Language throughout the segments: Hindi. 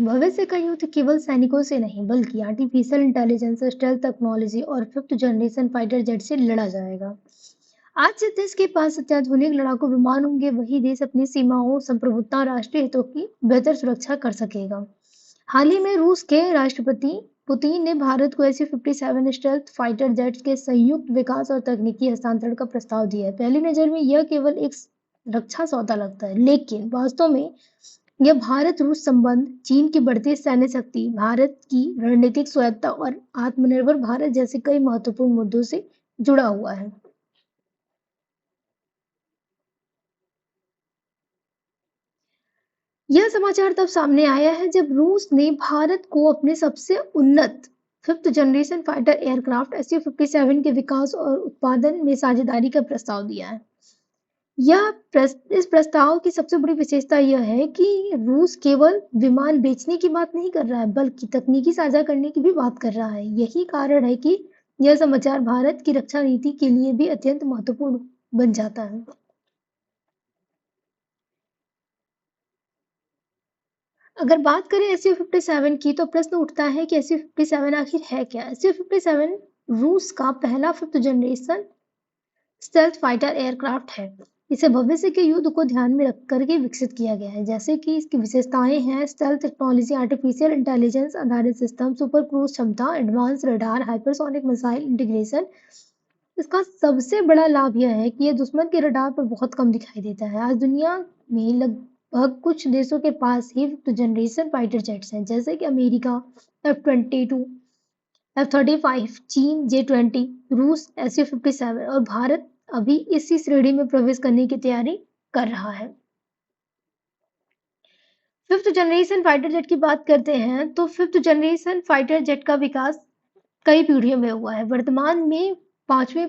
भविष्य का युद्ध केवल सैनिकों से नहीं बल्कि आर्टिफिशियल इंटेलिजेंस, स्टेल्थ टेक्नोलॉजी और फिफ्थ जनरेशन फाइटर जेट से लड़ा जाएगा। आज जिस देश के पास अत्याधुनिक लड़ाकू विमान होंगे वही देश अपनी सीमाओं, संप्रभुता और राष्ट्रीय हितों की बेहतर सुरक्षा कर सकेगा। हाल ही में रूस के राष्ट्रपति पुतिन ने भारत को SU-57 स्टेल्थ फाइटर जेट्स के संयुक्त विकास और तकनीकी हस्तांतरण का प्रस्ताव दिया है। पहली नजर में यह केवल एक रक्षा सौदा लगता है, लेकिन वास्तव में यह भारत रूस संबंध, चीन की बढ़ती सैन्य शक्ति, भारत की रणनीतिक स्वायत्तता और आत्मनिर्भर भारत जैसे कई महत्वपूर्ण मुद्दों से जुड़ा हुआ है। यह समाचार तब सामने आया है जब रूस ने भारत को अपने सबसे उन्नत fifth generation fighter aircraft SU-57 के विकास और उत्पादन में साझेदारी का प्रस्ताव दिया है। इस प्रस्ताव की सबसे बड़ी विशेषता यह है कि रूस केवल विमान बेचने की बात नहीं कर रहा है बल्कि तकनीकी साझा करने की भी बात कर रहा है। यही कारण है कि यह समाचार भारत की रक्षा नीति के लिए भी अत्यंत महत्वपूर्ण बन जाता है। अगर बात करें SU-57 की तो प्रश्न उठता है कि SU-57 आखिर है क्या। SU-57 रूस का पहला fifth generation stealth fighter aircraft है। इसे भविष्य के युद्ध को ध्यान में रख करके विकसित किया गया है। जैसे कि इसकी विशेषताएं हैं स्टेल्थ टेक्नोलॉजी, आर्टिफिशियल इंटेलिजेंस आधारित सिस्टम, सुपर क्रूज क्षमता, advance radar, hypersonic missile integration. इसका सबसे बड़ा लाभ यह है कि यह दुश्मन के रडार पर बहुत कम दिखाई देता है। आज दुनिया में लगभग कुछ देशों के पास ही फिफ्थ जनरेशन फाइटर जेट्स हैं, जैसे कि अमेरिका F-22, F-35, चीन J-20, रूस SU-57 और भारत अभी इसी श्रेणी में प्रवेश करने की तैयारी कर रहा है। फिफ्थ जनरेशन फाइटर जेट की बात करते हैं तो फिफ्थ जनरेशन फाइटर जेट का विकास कई पीढ़ियों में हुआ है। वर्तमान में पांचवी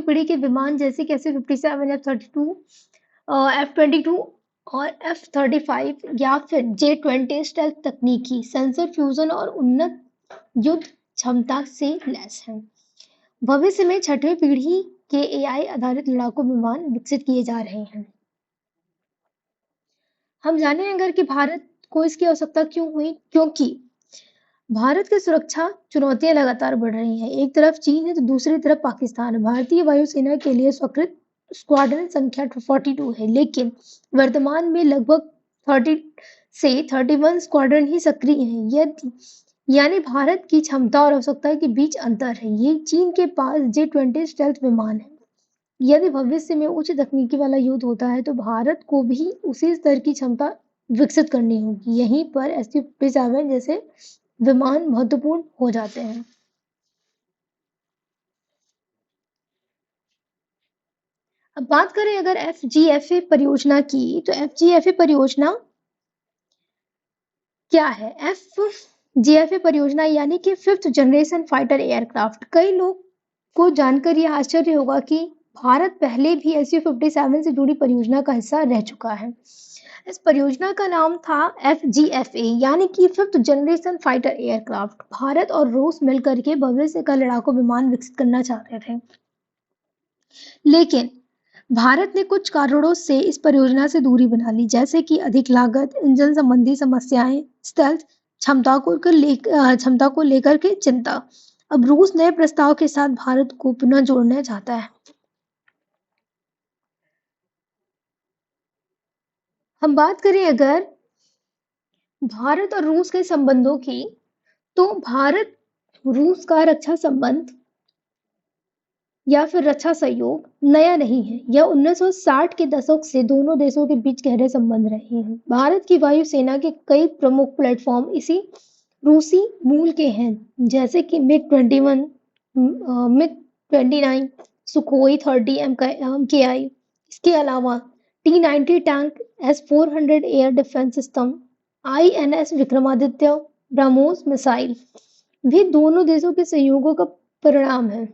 पीढ़ी के विमान जैसे कि SU-57, F-32, F-22 और F-35 या फिर J-20 स्टेल्थ तकनीकी, सेंसर फ्यूजन और उन्नत युद्ध क्षमता से लैस हैं। भविष्य में छठवीं पीढ़ी के AI आधारित लड़ाकू विमान विकसित किए जा रहे हैं। हम जाने अगर कि भारत को इसकी आवश्यकता क्यों हुई, क्योंकि भारत की सुरक्षा चुनौतियां लगातार बढ़ रही हैं। एक तरफ चीन है तो दूसरी तरफ पाकिस्तान है। भारतीय वायुसेना के लिए स्वीकृत स्क्वाड्रन संख्या 42 है, लेकिन वर्तमान में लगभग 30 से 31 स्क्वाड्रन ही सक्रिय हैं। यानी भारत की क्षमता और आवश्यकता के बीच अंतर है। ये चीन के पास J-20 स्टेल्थ विमान है। यदि भविष्य में उच्च तकनीकी वाला युद्ध होता है तो भारत को भी उसी स्तर की क्षमता विकसित करनी होगी। यहीं पर SU-57 जैसे विमान महत्वपूर्ण हो जाते हैं। अब बात करें अगर FGFA परियोजना की तो FGFA परियोजना क्या है। FGFA परियोजना यानी कि फिफ्थ जनरेशन फाइटर एयरक्राफ्ट। कई लोग को जानकर यह आश्चर्य होगा कि भारत पहले भी SU-57 से जुड़ी परियोजना का हिस्सा रह चुका है। इस परियोजना का नाम था FGFA यानी कि fifth generation fighter aircraft. Bharat और रूस मिलकर के भविष्य का लड़ाकू विमान विकसित करना चाहते थे, लेकिन भारत ने कुछ कारणों से इस परियोजना से दूरी बना ली, जैसे कि अधिक लागत, इंजन संबंधी समस्याएं, स्टेल्थ क्षमता को लेकर के चिंता। अब रूस नए प्रस्ताव के साथ भारत को पुनः जोड़ना चाहता है। हम बात करें अगर भारत और रूस के संबंधों की तो भारत रूस का रक्षा संबंध या फिर रक्षा सहयोग नया नहीं है। यह 1960 के दशक से दोनों देशों के बीच गहरे संबंध रहे हैं। भारत की वायुसेना के कई प्रमुख प्लेटफॉर्म इसी रूसी मूल के हैं, जैसे कि MiG-21, MiG-29, सुखोई 30 MKI। इसके अलावा T-90 tank, S-400 air defence system, INS Vikramaditya, BrahMos missile भी दोनों देशों के सहयोगों का परिणाम है।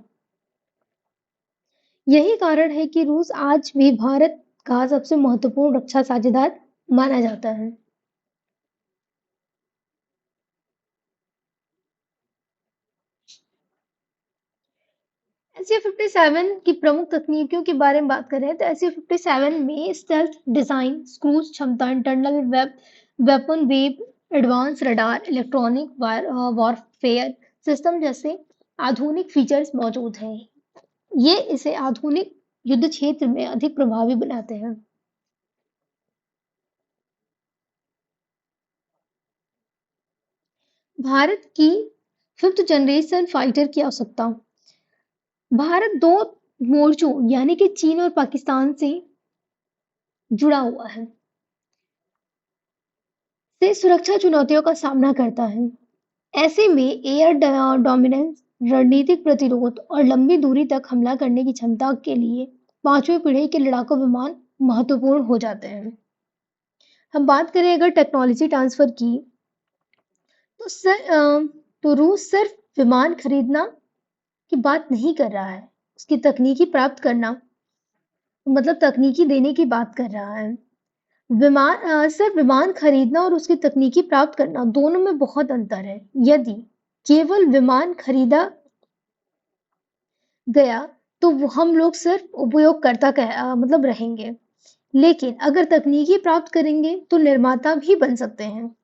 यही कारण है कि रूस आज भी भारत का सबसे महत्वपूर्ण रक्षा साझेदार माना जाता है। SU-57 की प्रमुख तकनीकियों के बारे में बात करें तो SU-57 में स्टेल्थ डिजाइन, क्रूज क्षमता, internal web weapon web, advance radar, electronic warfare system जैसे आधुनिक फीचर्स मौजूद हैं। ये इसे आधुनिक युद्ध क्षेत्र में अधिक प्रभावी बनाते हैं। भारत की फिफ्थ जनरेशन फाइटर की आवश्यकता। भारत दो मोर्चों यानी कि चीन और पाकिस्तान से जुड़ा हुआ है, से सुरक्षा चुनौतियों का सामना करता है। ऐसे में एयर डोमिनेंस, रणनीतिक प्रतिरोध और लंबी दूरी तक हमला करने की क्षमता के लिए पांचवें पीढ़ी के लड़ाकू विमान महत्वपूर्ण हो जाते हैं। हम बात करें अगर टेक्नोलॉजी ट्रांसफर की, तो तो रूस सिर्फ विमान खरीदना की बात नहीं कर रहा है, उसकी तकनीकी प्राप्त करना, मतलब तकनीकी देने की बात कर रहा है। सिर्फ विमान खरीदना और उसकी तकनीकी प्राप्त करना दोनों में बहुत अंतर है। यदि केवल विमान खरीदा गया तो हम लोग सिर्फ उपयोगकर्ता मतलब रहेंगे, लेकिन अगर तकनीकी प्राप्त करेंगे तो निर्माता भी बन सकते हैं।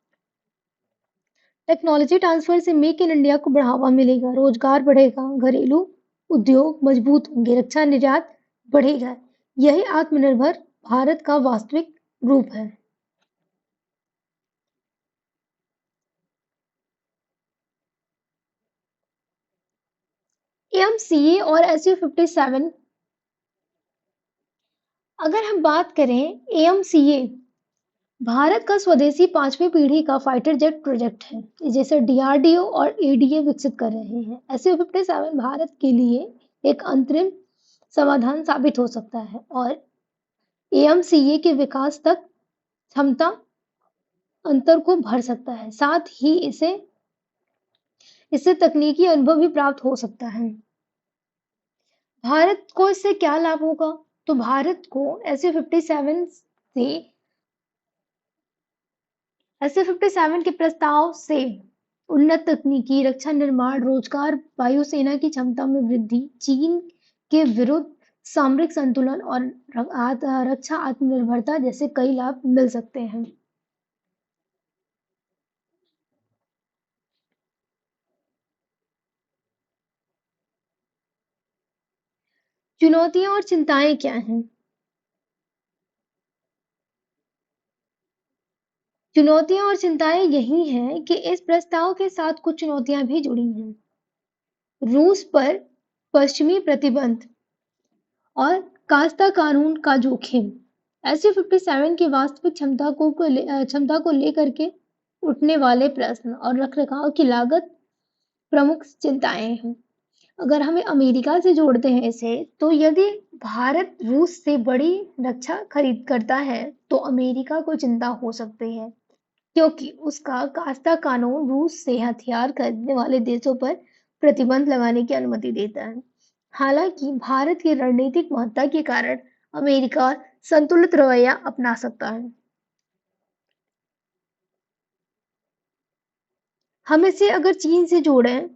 टेक्नोलॉजी ट्रांसफर से मेक इन इंडिया को बढ़ावा मिलेगा, रोजगार बढ़ेगा, घरेलू उद्योग मजबूत होंगे, रक्षा निर्यात बढ़ेगा। यही आत्मनिर्भर भारत का वास्तविक रूप है। एमसीए और SU-57, अगर हम बात करें एमसीए, भारत का स्वदेशी पांचवी पीढ़ी का फाइटर जेट प्रोजेक्ट है, जैसे डीआरडीओ और एडीए विकसित कर रहे हैं। SU-57 भारत के लिए एक अंतरिम समाधान साबित हो सकता है और एमसीए के विकास तक क्षमता अंतर को भर सकता है। साथ ही इसे इससे तकनीकी अनुभव भी प्राप्त हो सकता है। भारत को इससे क्या लाभ होगा? तो भारत को SU-57 के प्रस्ताव से उन्नत तकनीकी, रक्षा निर्माण, रोजगार, वायुसेना की क्षमता में वृद्धि, चीन के विरुद्ध सामरिक संतुलन और रक्षा आत्मनिर्भरता जैसे कई लाभ मिल सकते हैं। चुनौतियां और चिंताएं क्या हैं? चुनौतियां और चिंताएं यही हैं कि इस प्रस्ताव के साथ कुछ चुनौतियां भी जुड़ी हैं। रूस पर पश्चिमी प्रतिबंध और कास्ता कानून का जोखिम। SU-57 की वास्तविक क्षमता को लेकर के उठने वाले प्रश्न और रखरखाव की लागत प्रमुख चिंताएं हैं। अगर हमें अमेरिका से जोड़ते हैं इसे, तो यदि भारत रूस से बड़ी रक्षा खरीद करता है तो अमेरिका को चिंता हो सकती है, क्योंकि उसका कास्ता कानून रूस से हथियार खरीदने वाले देशों पर प्रतिबंध लगाने की अनुमति देता है। हालांकि भारत की रणनीतिक महत्ता के कारण अमेरिका संतुलित रवैया अपना सकता है। हम इसे अगर चीन से जोड़ें,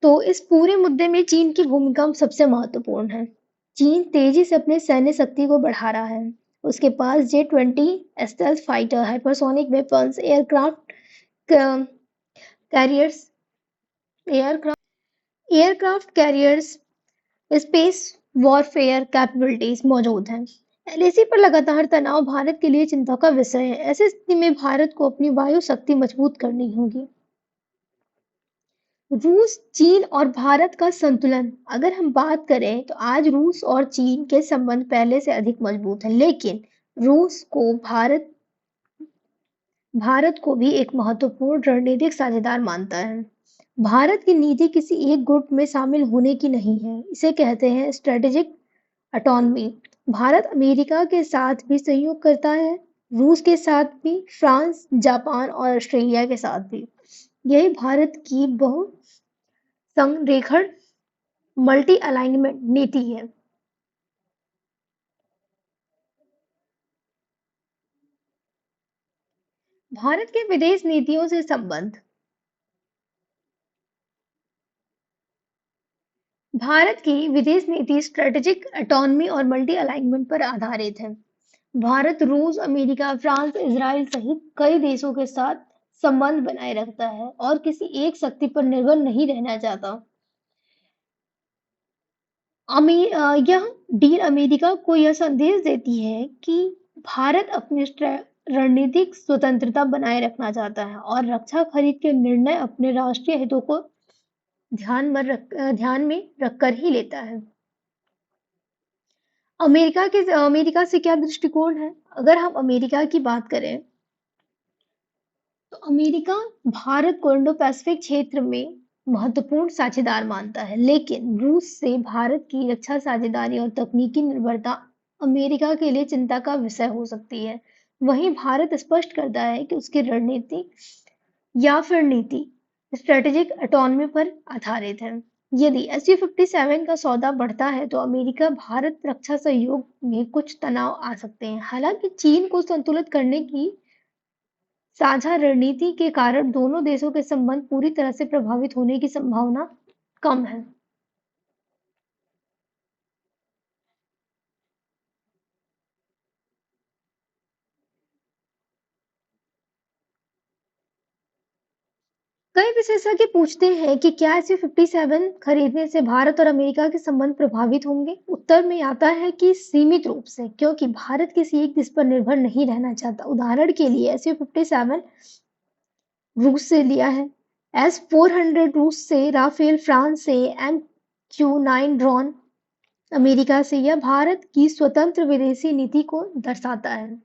तो इस पूरे मुद्दे में चीन की भूमिका सबसे महत्वपूर्ण है। चीन तेजी से अपने सैन्य शक्ति को बढ़ा रहा है। उसके पास J-20 stealth fighter, hypersonic weapons, carriers aircraft carriers, space warfare capabilities मौजूद हैं। एलएसी पर लगातार तनाव भारत के लिए चिंता का विषय है। ऐसी स्थिति में भारत को अपनी वायु शक्ति मजबूत करनी होगी। रूस, चीन और भारत का संतुलन। अगर हम बात करें तो आज रूस और चीन के संबंध पहले से अधिक मजबूत हैं, लेकिन रूस को भारत को भी एक महत्वपूर्ण रणनीतिक साझेदार मानता है। भारत की नीति किसी एक गुट में शामिल होने की नहीं है, इसे कहते हैं स्ट्रेटेजिक ऑटोनॉमी। भारत अमेरिका के साथ भी सहयोग करता है, रूस के साथ भी, फ्रांस, जापान और ऑस्ट्रेलिया के साथ भी। यही भारत की बहुसंरेखण मल्टी अलाइनमेंट नीति है। भारत के विदेश नीतियों से संबंध। भारत की विदेश नीति स्ट्रेटेजिक ऑटोनॉमी और मल्टी अलाइनमेंट पर आधारित है। भारत रूस, अमेरिका, फ्रांस, इजराइल सहित कई देशों के साथ संबंध बनाए रखता है और किसी एक शक्ति पर निर्भर नहीं रहना चाहता। यह डील अमेरिका को यह संदेश देती है कि भारत अपनी रणनीतिक स्वतंत्रता बनाए रखना चाहता है और रक्षा खरीद के निर्णय अपने राष्ट्रीय हितों को ध्यान में रखकर ही लेता है। अमेरिका से क्या दृष्टिकोण है? अगर हम अमेरिका की बात करें तो अमेरिका भारत को इंडो पैसिफिक क्षेत्र में महत्वपूर्ण साझेदार मानता है, लेकिन रूस से भारत की रक्षा साझेदारी और तकनीकी निर्भरता अमेरिका के लिए चिंता का विषय हो सकती है। वहीं भारत स्पष्ट करता है कि उसकी रणनीति या फिर नीति स्ट्रेटेजिक ऑटोनॉमी पर आधारित है। यदि SU-57 का सौदा बढ़ता है तो अमेरिका भारत रक्षा सहयोग में कुछ तनाव आ सकते हैं। हालांकि चीन को संतुलित करने की साझा रणनीति के कारण दोनों देशों के संबंध पूरी तरह से प्रभावित होने की संभावना कम है। कई विशेषज्ञ पूछते हैं कि क्या SU-57 खरीदने से भारत और अमेरिका के संबंध प्रभावित होंगे? उत्तर में आता है कि सीमित रूप से, क्योंकि भारत किसी एक देश पर निर्भर नहीं रहना चाहता। उदाहरण के लिए SU-57 रूस से लिया है, S-400 रूस से, राफेल फ्रांस से, MQ-9 ड्रोन अमेरिका से। यह भारत की स्वतंत्र विदेशी नीति को दर्शाता है।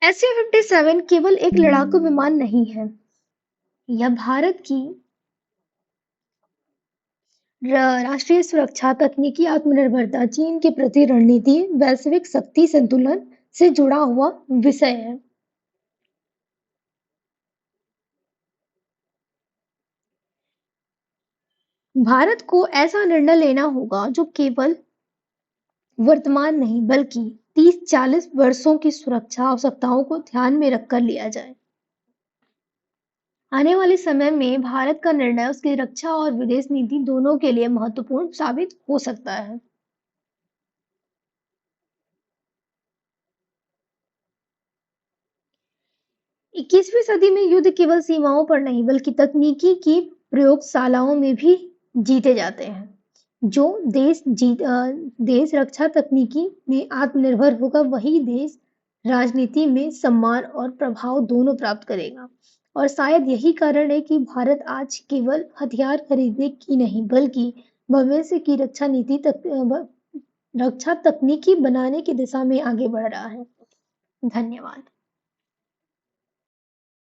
SU-57 केवल एक लड़ाकू विमान नहीं है, यह भारत की राष्ट्रीय सुरक्षा, तकनीकी आत्मनिर्भरता, चीन के प्रति रणनीति, वैश्विक शक्ति संतुलन से जुड़ा हुआ विषय है। भारत को ऐसा निर्णय लेना होगा जो केवल वर्तमान नहीं बल्कि 30-40 वर्षों की सुरक्षा आवश्यकताओं को ध्यान में रखकर लिया जाए। आने वाले समय में भारत का निर्णय उसकी रक्षा और विदेश नीति दोनों के लिए महत्वपूर्ण साबित हो सकता है। 21वीं सदी में युद्ध केवल सीमाओं पर नहीं बल्कि तकनीकी की प्रयोगशालाओं में भी जीते जाते हैं। जो देश रक्षा तकनीकी में आत्मनिर्भर होगा वही देश राजनीति में सम्मान और प्रभाव दोनों प्राप्त करेगा। और शायद यही कारण है कि भारत आज केवल हथियार खरीदने की नहीं बल्कि भविष्य की रक्षा तकनीकी बनाने की दिशा में आगे बढ़ रहा है। धन्यवाद।